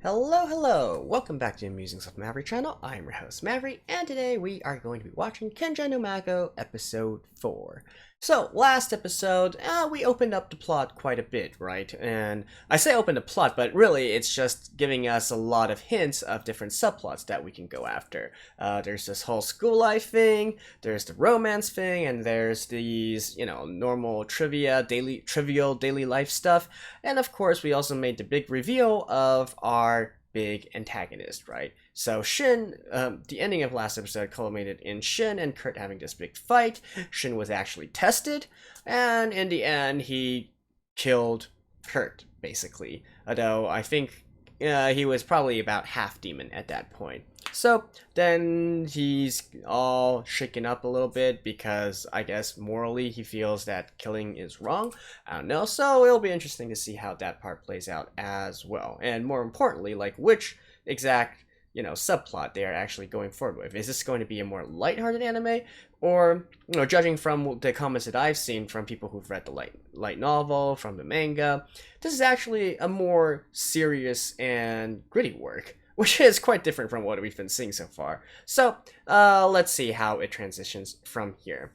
Hello, hello! Welcome back to the Musings of Maverick channel. I am your host, Maverick, and today we are going to be watching Kenja no Mago episode 4. So, last episode, we opened up the plot quite a bit, right? And I say open the plot, but really it's just giving us a lot of hints of different subplots that we can go after. There's this whole school life thing, there's the romance thing, and there's these, normal trivial daily life stuff. And of course, we also made the big reveal of our big antagonist, right? So Shin, the ending of last episode culminated in Shin and Kurt having this big fight. Shin was actually tested, and in the end, he killed Kurt, basically. Although I think he was probably about half demon at that point. So then he's all shaken up a little bit because I guess morally he feels that killing is wrong. I don't know. So it'll be interesting to see how that part plays out as well. And more importantly, like which exact subplot they are actually going forward with. Is this going to be a more lighthearted anime, or judging from the comments that I've seen from people who've read the light novel, from the manga, this is actually a more serious and gritty work, which is quite different from what we've been seeing so far. So let's see how it transitions from here.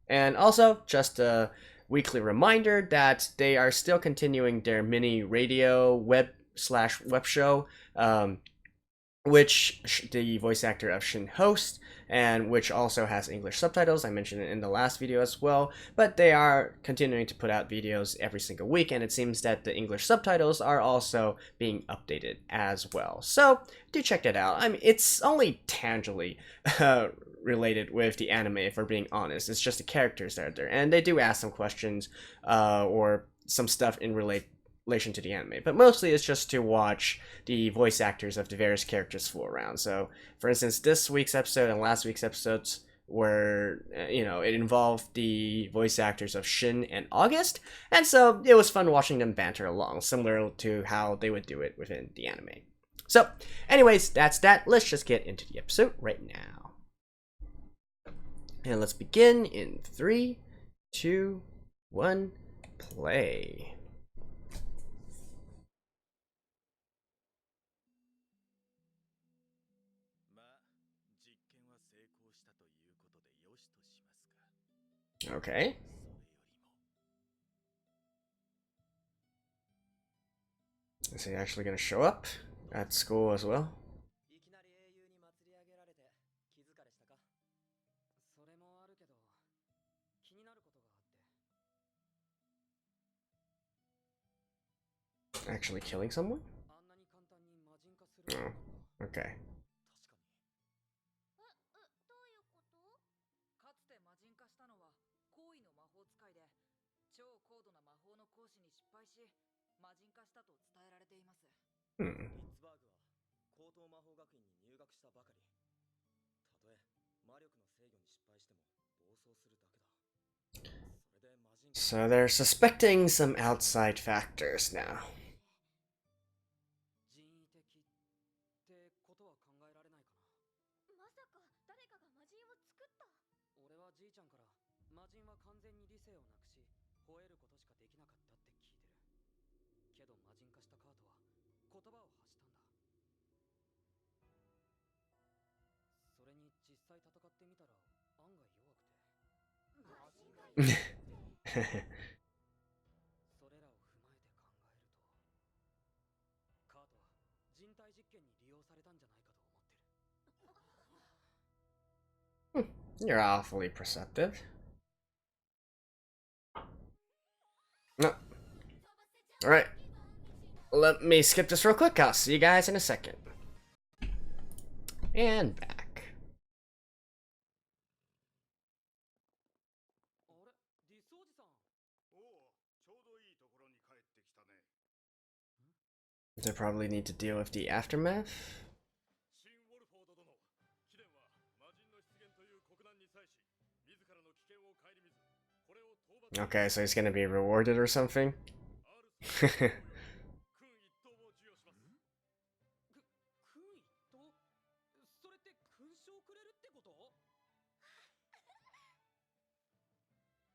And also, just a weekly reminder that they are still continuing their mini radio web show, which the voice actor of Shin hosts, and which also has English subtitles. I mentioned it in the last video as well, but they are continuing to put out videos every single week, and it seems that the English subtitles are also being updated as well. So do check that out. I mean, it's only tangibly related with the anime, if we're being honest. It's just the characters that are there, and they do ask some questions or some stuff in relation to the anime, but mostly it's just to watch the voice actors of the various characters fool around. So for instance, this week's episode and last week's episodes were it involved the voice actors of Shin and August, and so it was fun watching them banter along, similar to how they would do it within the anime. So anyways, that's that. Let's just get into the episode right now, and let's begin in 3, 2, 1, play. Okay. Is he actually going to show up at school as well? Actually killing someone? Oh, okay. Hmm. So they're suspecting some outside factors now. You're awfully perceptive. No. Alright. Let me skip this real quick. I'll see you guys in a second. And back. They probably need to deal with the aftermath. Okay, so he's gonna be rewarded or something.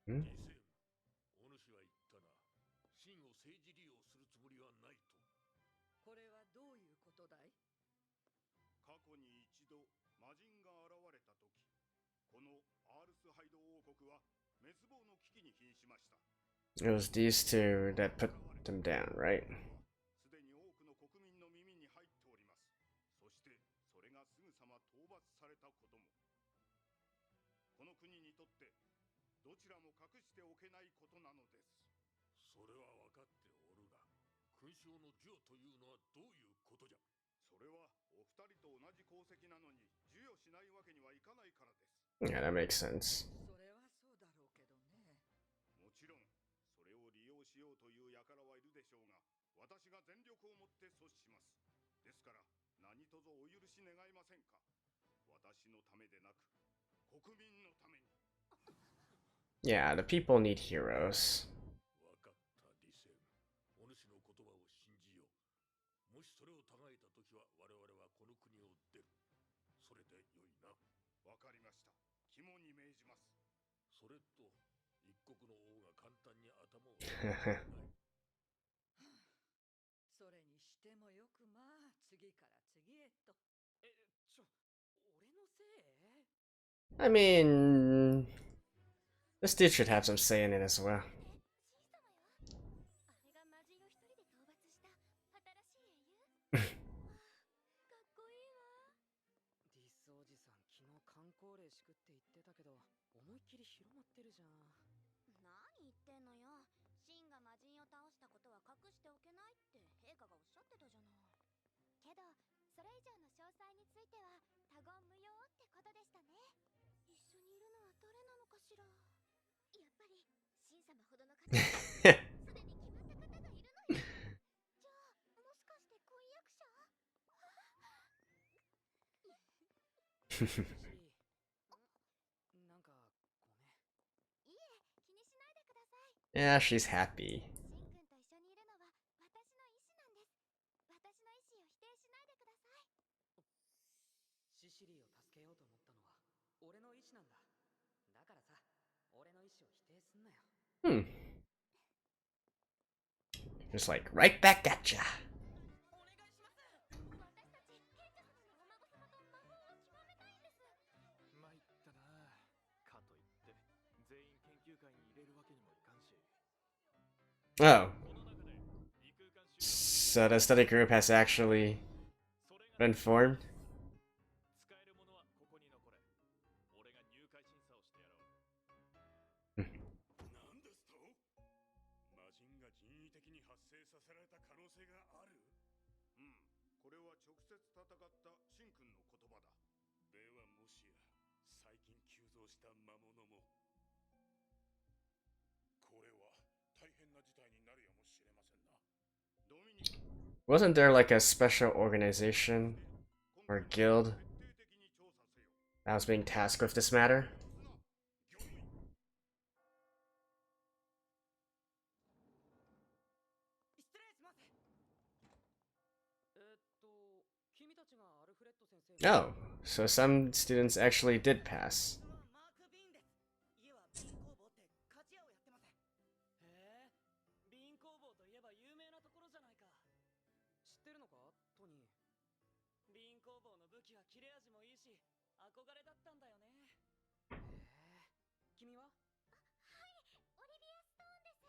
Hmm? 過去に一度魔人が現れた時、このアールスハイド王国は滅亡の危機に瀕しました。 It was these two that put them down, right? すでに多くの国民の耳に入っております。そしてそれがすぐさま討伐されたことも、この国にとってどちらも隠しておけないことなのです。それは分かっておるが、勲章の授与というのはどういうことじゃ。それはお二人と同じ功績なのに授与しないわけにはいかないからです。 Yeah, that makes sense. もちろんそれを利用しようという輩はいるでしょうが、私が全力をもって阻止します。ですから何卒お許し願えませんか。私のためでなく国民のために。 Yeah, the people need heroes. 分かった、リセン。お主の言葉を信じよう。もしそれを違えたときは我々はこの国を出る。それでよいな。わかりました。肝に銘じます。それと一国の王が簡単に頭を下げない。それにしてもよくまあ次から次へと。俺のせい？ I mean, this dude should have some say in it as well. 観光令しくって言ってたけど、思いっきり広まってるじゃん。何言ってんのよ。シンが魔人を倒したことは隠しておけないって陛下がおっしゃってたじゃない。けどそれ以上の詳細については他言無用ってことでしたね。一緒にいるのは誰なのかしら。やっぱりシン様ほどの方すでに決まった方がいるのよ。じゃあもしかして婚約者？なんかごめん。いえ、気にしないでください。 Yeah, she's happy. シン君と一緒にいるのは私の意思なんです。私の意思を否定しないでください。シシリーを助けようと思ったのは俺の意思なんだ。だからさ、俺の意思を否定すんなよ。Hmm. Just like right back at ya. お願いします。私たち賢者様のお孫様と魔法を極めたいんです。参ったな。かといって全員研究会に入れるわけにもいかんし。 Oh. So the study group has actually been formed? 使えるものはここに残れ。俺が入会審査をしてやろう。何ですと？魔人が人為的に発生させられた可能性がある？これは直接戦ったシン君の言葉だ。ではもしや最近急増した魔物も。これは大変な事態になるやもしれませんな。ドミニク、 Wasn't there like a special organization or guild 徹底的に調査せよ。 that was being tasked with this matter? 失礼します。君たちがアルフレッド先生。 Oh, so some students actually did pass. マーク・ビーンです。家はビーン工房って鍛冶屋をやってます。へえ、ビーン工房といえば有名なところじゃないか。知ってるのか、トニー。ビーン工房の武器は切れ味もいいし、憧れだったんだよね。へえ、君は？はい、オリビア・ストーンです。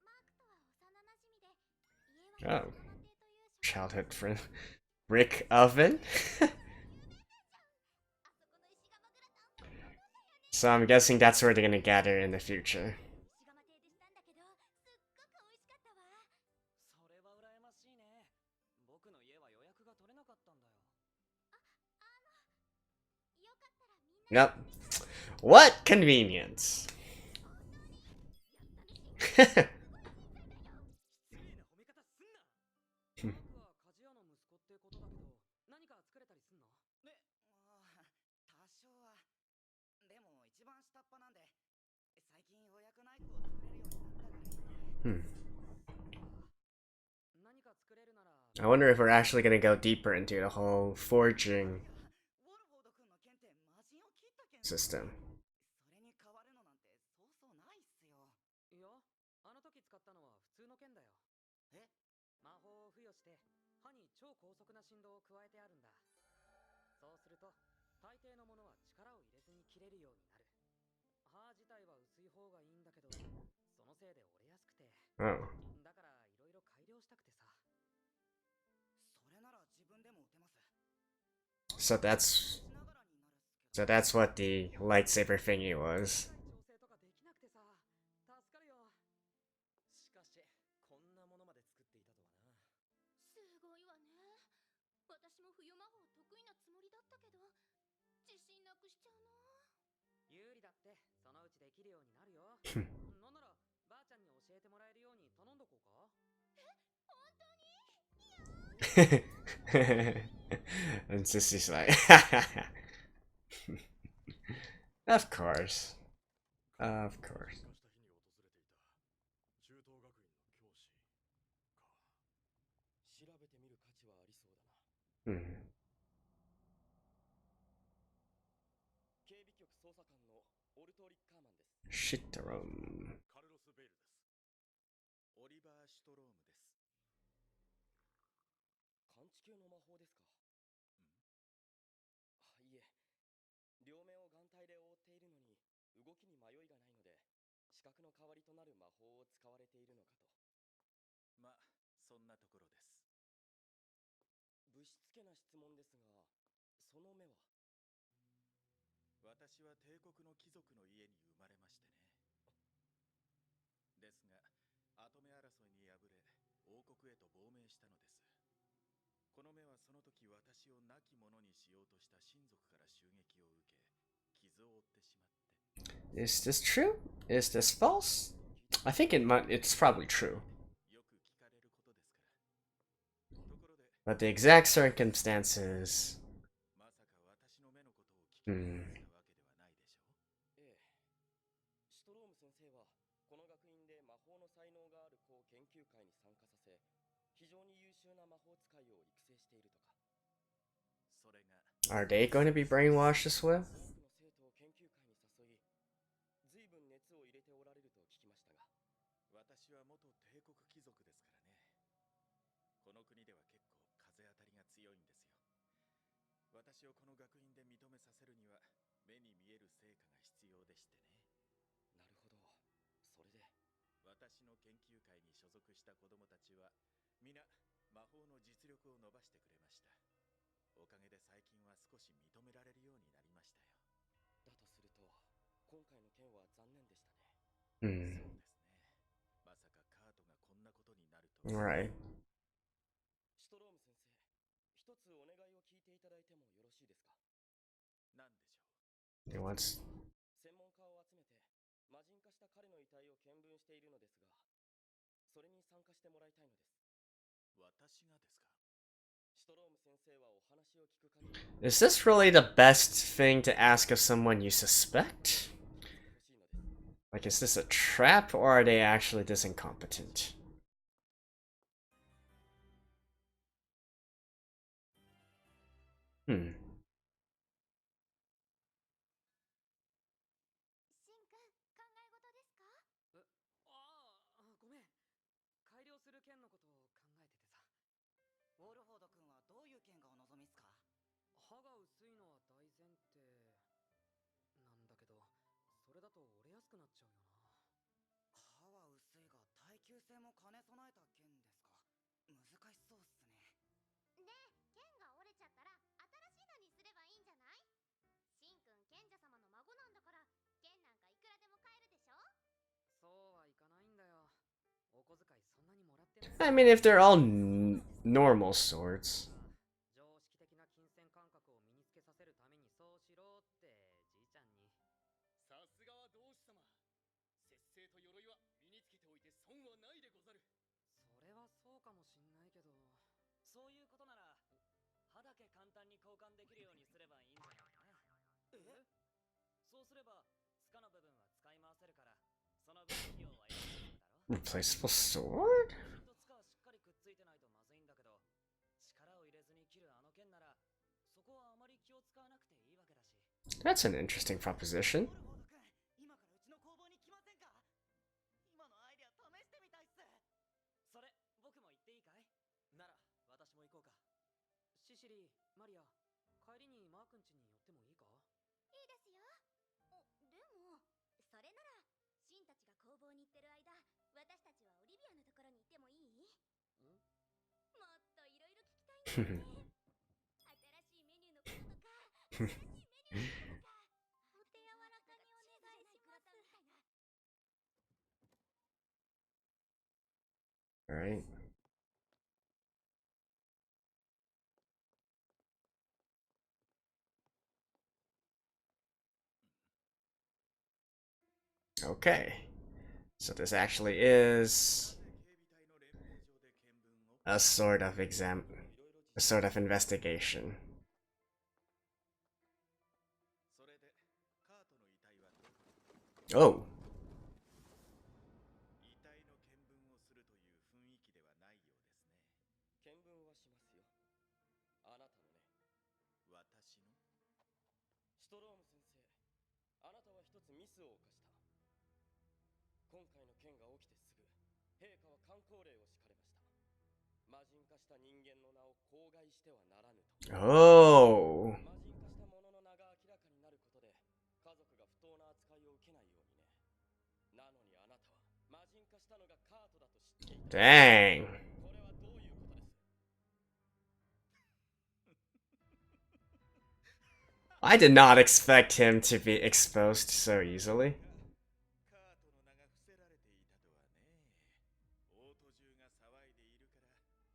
マークとは幼馴染で、家は Oh, childhood friend. Brick oven? So I'm guessing that's where they're gonna gather in the future. 石窯亭でしたんだけど、すっごく美味しかったわ。それは羨ましいね。僕の家は予約が取れなかったんだよ。よかったらみんな Yep. What convenience. 失礼な褒め方すんな。マークは鍛冶屋の息子ってことだけど、何か作れたりすんの？多少は。でも一番下っ端なんで、最近ようやくナイフを作れるようになったぐらいで。何か作れるなら。 I wonder if we're actually gonna go deeper into the whole forging ウォルフォード君の剣って魔人を切った剣。 system. それに変わるのなんてそうそうないっすよ。いや、あの時使ったのは普通の剣だよ。え？魔法を付与して歯に超高速な振動を加えてあるんだ。そうすると大抵のものは力を入れずに切れるようになる。刃自体は薄い方がいいんだけど、そのせいで折れやすくて、 Oh. だからいろいろ改良したくてさ。それなら自分でも打てます。 So that's しながらになるっすけど。 so that's what the lightsaber thingy was. 調整とかできなくてさ、助かるよ。しかしこんなものまで作っていたとはな。すごいわね。私も冬魔法得意なつもりだったけど、自信なくしちゃうな。有利だってそのうちできるようになるよ。なんならばあちゃんに教えてもらえるように頼んどこうか。本当に？いや And Sissy's like, of course. Of course. 中東学院の教師か。調べてみる価値はありそうだな。 Hmm. 警備局捜査官のオルトリッカーマンです。 Shitarum. カルロス・ベイルです。オリバー・シュトロームです。感知級の魔法ですか？いえ、両面を眼帯で覆っているのに動きに迷いがないので、視覚の代わりとなる魔法を使われているのかと。ま、そんなところです。ぶしつけな質問ですが、その目は？私は帝国の貴族の家に生まれましてね。ですが、跡目争いに敗れ、王国へと亡命したのです。この目はその時私を亡き者にしようとした親族から襲撃を受け、傷を負ってしまって。 Is this true? Is this false? I think it's probably true. よく聞かれることですから。ところで、 But the exact circumstances. まさか私の目のことを聞きに来たわけではないでしょう。ええ。シュトローム先生はこの学院で魔法の才能がある子を研究会に参加させ、非常に優秀な魔法使いを育成しているとか。それが、 Are they going to be brainwashed as well? 多くの生徒を研究会に誘い、随分熱を入れておられると聞きましたが。私は元帝国貴族ですからね。この国では結構風当たりが強いんですよ。私をこの学院で認めさせるには、目に見える成果が必要でしてね。なるほど。それで私の研究会に所属した子供たちは皆魔法の実力を伸ばしてくれました。おかげで最近は少し認められるようになりましたよ。だとすると今回の件は残念でしたね。Hmm. そうですね。まさかカートがこんなことになると。 Right. シュトローム先生、一つお願いを聞いていただいてもよろしいですか？なんでしょう。 He wants. 専門家を集めて魔人化した彼の遺体を見分しているのですが、それに参加してもらいたいのです。私がですか。シュトローム先生はお話を聞く限り、 Is this really the best thing to ask of someone you suspect? 欲しいのです。 Like, is this a trap or are they actually this incompetent? Hmm. シンくん、考え事ですか？ごめん。改良する件のことを考えててさ。ウォールフォード君はどういう剣がお望みっすか？歯が薄いのは大前提なんだけど、それだと折れやすくなっちゃうよな。歯は薄いが耐久性も兼ね備えた剣ですか？難しそうっすね。ねえ、剣が折れちゃったら新しいのにすればいいんじゃない？シンくん、賢者様の孫なんだから、剣なんかいくらでも買えるでしょ？そうはいかないんだよ。お小遣いそんなにもらってない。 I mean, if they're all normal swords. 常識的な金銭感覚を身につけさせるためにそうしろってじいちゃんに。さすがは同志様。節制と鎧は身につけておいて損はないでござる。それはそうかもしんないけど。そういうことなら歯だけ簡単に交換できるようにすればいいんじゃないかな。え？そうすれば塚の部分は使い回せるから、その分費用は安くなるだろ。 Replaceable sword? 部品と塚はしっかりくっついてないとまずいんだけど、力を入れずに切るあの剣ならそこはあまり気を使わなくていいわけだし。 That's an interesting proposition. ウォールフォード君、今からうちの工房に来ませんか？今のアイデア試してみたいっす。それ僕も言っていいかい？なら私も行こうか。シリー、マリア、帰りにマー君家に寄ってもいいか？いいですよ。でもそれならシンたちが工房に行ってる間、私たちはオリビアのところにいてもいい？もっといろいろ聞きたいんだよね。新しいメニューのこととか、新しいメニューのこととか、お手柔らかにお願いします。 Alright. Okay. So this actually is a sort of a sort of investigation. それでカートの遺体はどこ？ Oh. 遺体の見分をするという雰囲気ではないようですね。見分はしますよ。あなたのね。私の？シトローム先生、あなたは一つミスを犯した。今回の件が起きてすぐ、陛下は箝口令を敷かれました。魔人化した人間の名を口外してはならぬと。Oh. 魔人化した者の名が明らかになることで、家族が不当な扱いを受けないようにね。なのにあなたは魔人化したのがカートだと知っていた。Dang. これはどういうことです？ I did not expect him to be exposed so easily. カートの名が伏せられていたとはね。王都中が騒いでいるから、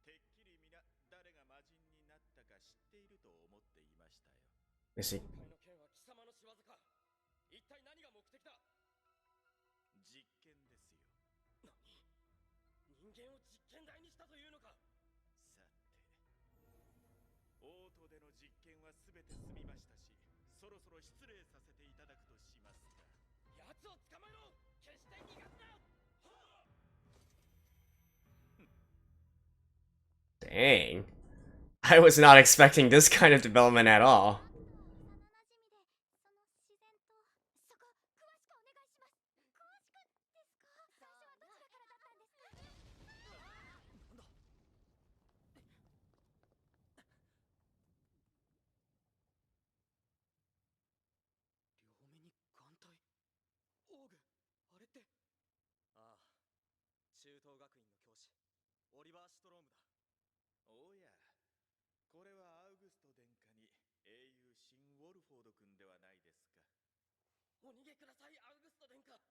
てっきり皆誰が魔人になったか知っていると思っていましたよ。 Is he? 今回の件は貴様の仕業か。一体何が目的だ？実験ですよ。何？人間を実験台にしたというのか？さて、王都での実験はすべて済みましたし、そろそろ失礼させていただくとしますか。奴を捕まえろ！決して逃がすな！ Dang. I was not expecting this kind of development at all. 両目に眼帯。オーグ、あれって。ああ、中東学院の教師、オリバー・シュトロームだ。おや、これはアウグスト殿下に英雄シン・ウォルフォード君ではないですか。お逃げください、アウグスト殿下。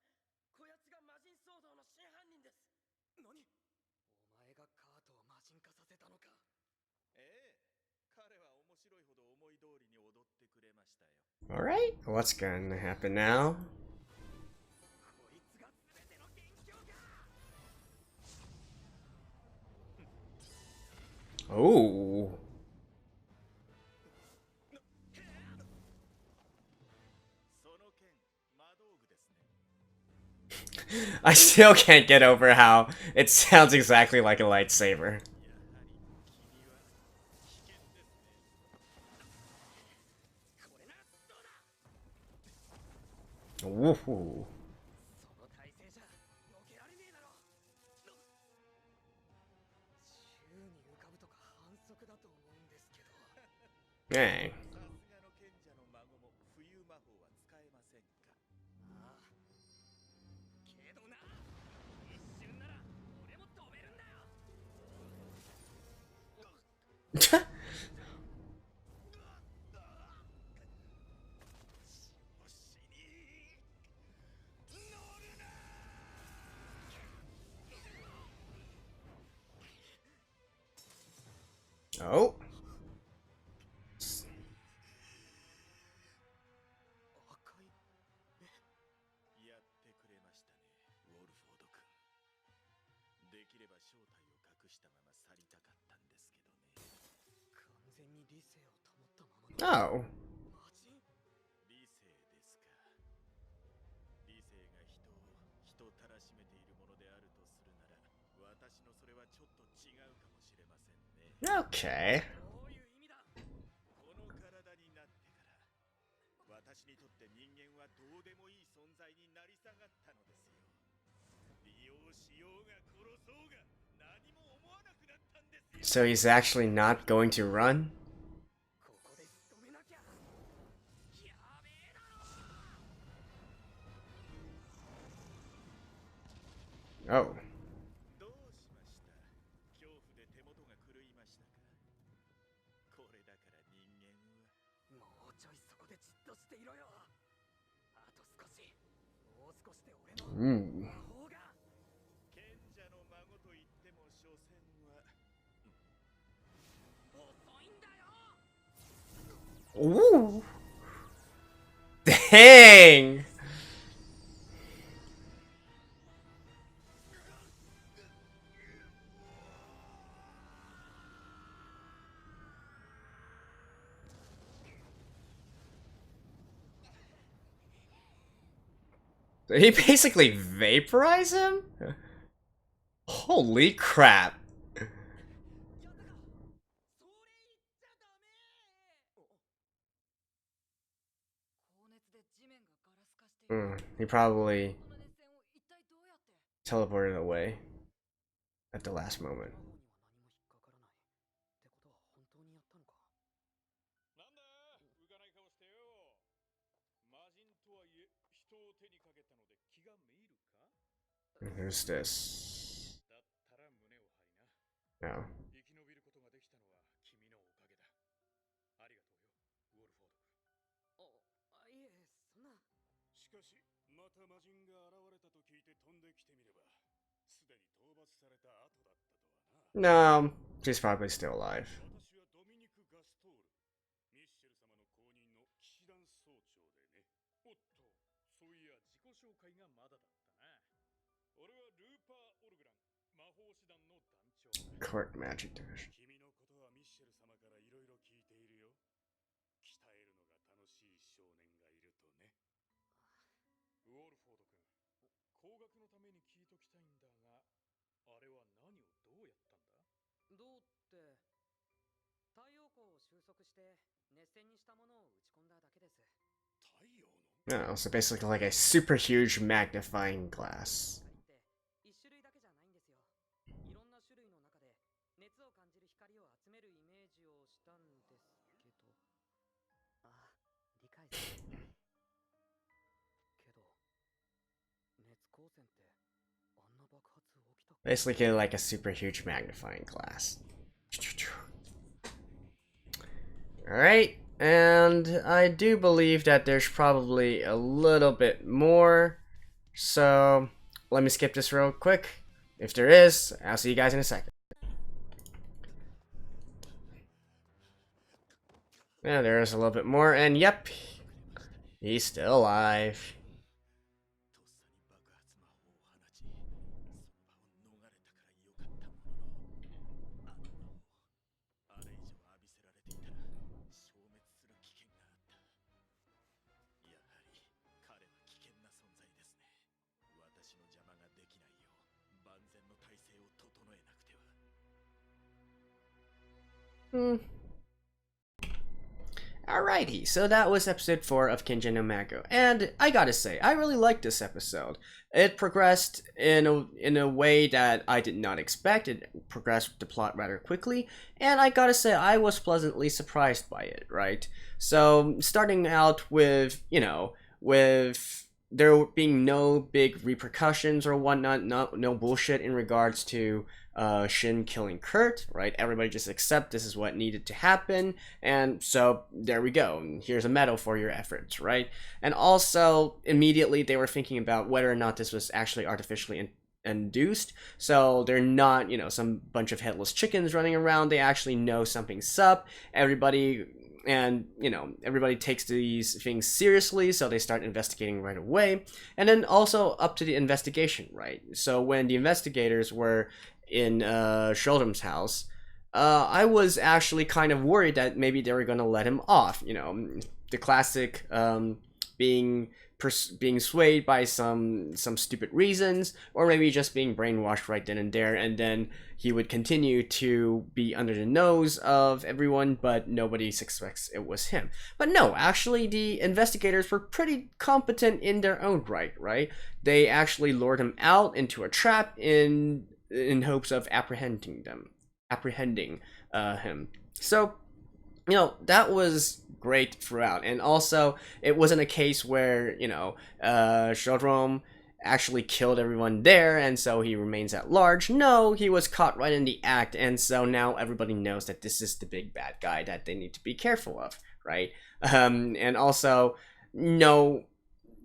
こやつが魔人騒動の真犯人です。何？お前がカートを魔人化させたのか？ええ、彼は面白いほど思い通りに踊ってくれましたよ。 Alright, what's gonna happen now? こいつが全ての元凶か！ Oh. その剣、魔道具ですね。 I still can't get over how it sounds exactly like a lightsaber. やはり君は危険ですね。これならどうだ！ Woohoo. その体勢じゃ避けられねえだろ。宙に浮かぶとか反則だと思うんですけど。 Dang. さすがの賢者の孫も浮遊魔法は使えませんか。ああ。けどな、一瞬なら俺も飛べるんだよ。 Oh. 赤い。やってくれましたね、ウォルフォード君。できれば正体を隠したまま去りたかったんですけどね。完全に理性を保ったままの。 Oh. 魔人？理性ですか。理性が人たらしめているものであるとするなら、私のそれはちょっと違うかもしれませんね。 Okay. どういう意味だ？この体になってから、私にとって人間はどうでもいい存在になり下がったのですよ。利用しようが殺そうが何も思わなくなったんですよ。 So he's actually not going to run? Oh. どうしました？恐怖で手元が狂いましたか？これだから人間は。もうちょいそこでじっとしていろよ。あと少し、もう少しで俺の Mm. 魔法が。賢者の孫と言っても所詮は。遅いんだよ。 Ooh. Dang. Did he basically vaporize him? Holy crap. それ言っちゃダメ。高熱で地面がガラス化している。 He probably この熱線を一体どうやって。 teleported away at the last moment. 魔王には何も引っかからない。ってことは本当にやったのか。なんだ浮かない顔してよ。魔人とはいえ人を手にかけたので気がめいるか？ And who's this? だったら胸を張りな。 No. 生き延びることができたのは君のおかげだ。ありがとうよ、ウォルフォード君。いえ、そんな。しかしまた魔人が現れたと聞いて飛んできてみればすでに討伐された後だったとはな。 No. She's probably still alive. 私はドミニク・ガストール、ミッシェル様の後任の騎士団総長でね。おっと、そういや自己紹介がまだだったな。俺はルーパー・オルグラン、魔法師団の団長だ。 Court Magic Division. 君のことはミッシェル様からいろいろ聞いているよ。鍛えるのが楽しい少年がいるとね。ウォルフォード君、工学のために聞いときたいんだが、あれは何をどうやったんだ？どうって、太陽光を収束して熱線にしたものを打ち込んだだけです。太陽の No, so basically like a super huge magnifying glass. 一種類だけじゃないんですよ。いろんな種類の中で熱を感じる光を集めるイメージをしたんですけど。ああ、理解する。けど、熱光線ってあんな爆発起きたっけ？ Basically like a super huge magnifying glass. Alright, and I do believe that there's probably a little bit more. So let me skip this real quick. If there is, I'll see you guys in a second. Yeah, there is a little bit more, and yep, he's still alive. とっさに爆発魔法を放ち、その場を逃れたからよかったものの、あれ以上浴びせられていたら消滅する危険があった。やはり彼は危険な存在ですね。私の邪魔ができないよう万全の体制を整えなくては。Alrighty, so that was episode 4 of Kenja no Mago, and I gotta say, I really liked this episode. It progressed in a way that I did not expect. It progressed the plot rather quickly, and I gotta say, I was pleasantly surprised by it, right? So, starting out with, with there being no big repercussions or whatnot, no bullshit in regards to Shin killing Kurt, right? Everybody just accept this is what needed to happen, and so there we go. Here's a medal for your efforts, right? And also, immediately they were thinking about whether or not this was actually artificially induced, so they're not, some bunch of headless chickens running around. They actually know something's up. Everybody takes these things seriously, so they start investigating right away. And then also up to the investigation, right? So when the investigators were in Sheldon's house, I was actually kind of worried that maybe they were going to let him off. The classic being swayed by some stupid reasons, or maybe just being brainwashed right then and there, and then he would continue to be under the nose of everyone, but nobody suspects it was him. But no, actually the investigators were pretty competent in their own right? They actually lured him out into a trap in hopes of apprehending him. So, that was great throughout. And also, it wasn't a case where, Shodrom actually killed everyone there, and so he remains at large. No, he was caught right in the act, and so now everybody knows that this is the big bad guy that they need to be careful of, right? And also, no,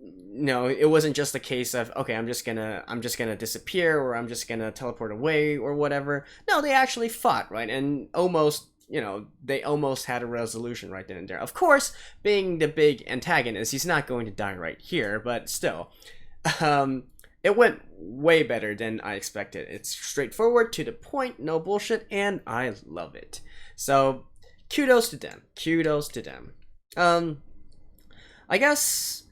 it wasn't just a case of, okay, I'm just gonna disappear, or I'm just gonna teleport away or whatever. No, they actually fought, right? And almost, they almost had a resolution right then and there. Of course, being the big antagonist, he's not going to die right here, but still, it went way better than I expected. It's straightforward, to the point, no bullshit, and I love it. So, kudos to them. Kudos to them. I guess,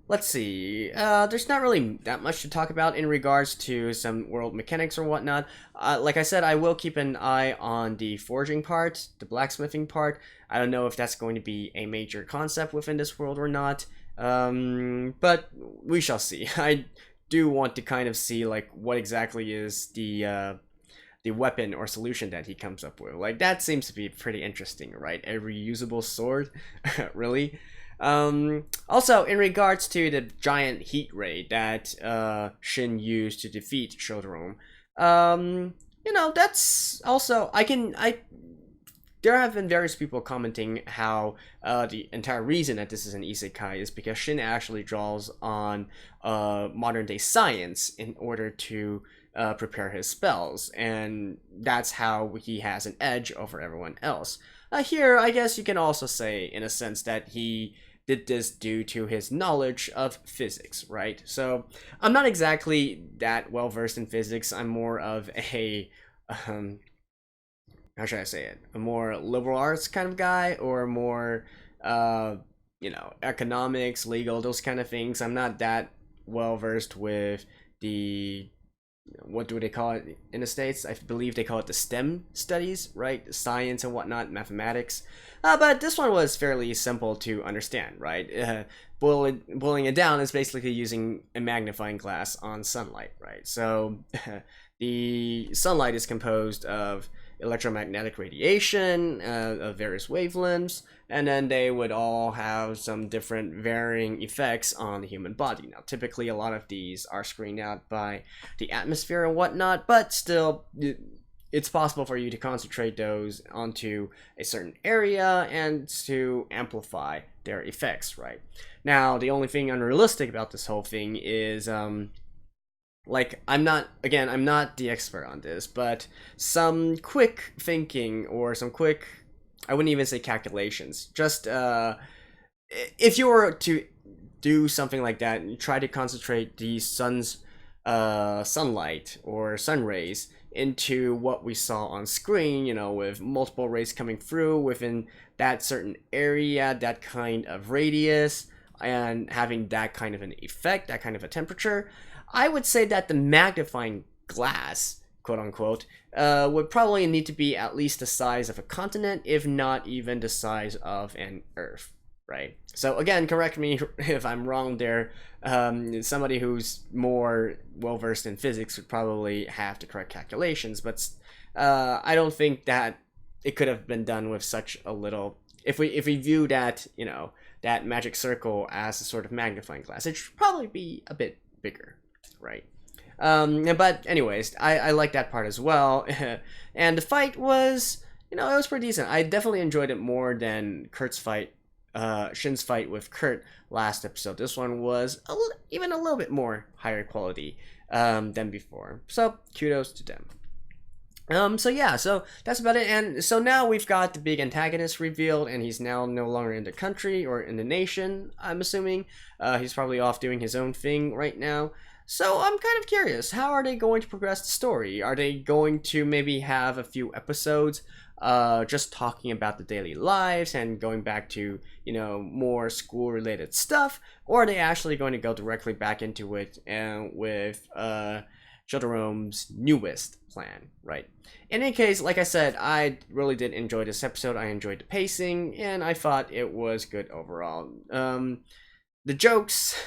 let's see, there's not really that much to talk about in regards to some world mechanics or whatnot. Like I said, I will keep an eye on the forging part, the blacksmithing part. I don't know if that's going to be a major concept within this world or not, but we shall see. I do want to kind of see, like, what exactly is the weapon or solution that he comes up with. Like, that seems to be pretty interesting, right? A reusable sword? Really? Also, in regards to the giant heat ray that Shin used to defeat Shodoron, that's also, there have been various people commenting how the entire reason that this is an isekai is because Shin actually draws on modern day science in order to prepare his spells, and that's how he has an edge over everyone else. Here, I guess you can also say, in a sense, that he did this due to his knowledge of physics, right? So, I'm not exactly that well versed in physics. I'm more of a, how should I say it? A more liberal arts kind of guy, or more, economics, legal, those kind of things. I'm not that well versed with the, what do they call it in the States? I believe they call it the STEM studies, right? Science and whatnot, mathematics. But this one was fairly simple to understand, right? Boiling it down is basically using a magnifying glass on sunlight, right? So the sunlight is composed of electromagnetic radiation of various wavelengths, and then they would all have some different varying effects on the human body. Now, typically a lot of these are screened out by the atmosphere and whatnot, but still, it's possible for you to concentrate those onto a certain area and to amplify their effects, right? Now, the only thing unrealistic about this whole thing is, like, I'm not the expert on this, but some quick thinking, or some quick, I wouldn't even say calculations, just, if you were to do something like that and try to concentrate the sun's sunlight or sun rays into what we saw on screen, with multiple rays coming through within that certain area, that kind of radius, and having that kind of an effect, that kind of a temperature, I would say that the magnifying glass, quote unquote, would probably need to be at least the size of a continent, if not even the size of an Earth, right? So again, correct me if I'm wrong there. Somebody who's more well-versed in physics would probably have the correct calculations, but I don't think that it could have been done with such a little. If we view that, that magic circle as a sort of magnifying glass, it should probably be a bit bigger, right? But anyways, I like that part as well. And the fight was, it was pretty decent. I definitely enjoyed it more than Shin's fight with Kurt last episode. This one was even a little bit more higher quality than before. So kudos to them. So that's about it. And so now we've got the big antagonist revealed, and he's now no longer in the country or in the nation, I'm assuming. He's probably off doing his own thing right now. So I'm kind of curious, how are they going to progress the story? Are they going to maybe have a few episodes just talking about the daily lives and going back to, more school-related stuff? Or are they actually going to go directly back into it with Shodoron's newest plan, right? In any case, like I said, I really did enjoy this episode. I enjoyed the pacing, and I thought it was good overall. The jokes,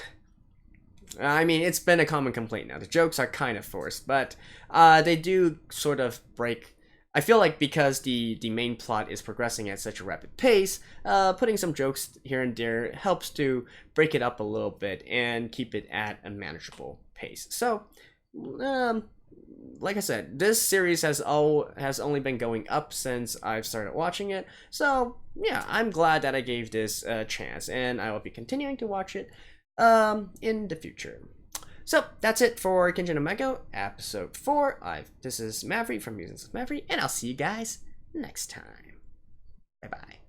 I mean, it's been a common complaint now. The jokes are kind of forced, but they do sort of break I feel like because the main plot is progressing at such a rapid pace, putting some jokes here and there helps to break it up a little bit and keep it at a manageable pace. So, like I said, this series has only been going up since I've started watching it. So yeah, I'm glad that I gave this a chance, and I will be continuing to watch it in the future. So that's it for Kenja no Mago episode 4. This is Maverick from Musings of Maverick, and I'll see you guys next time. Bye bye.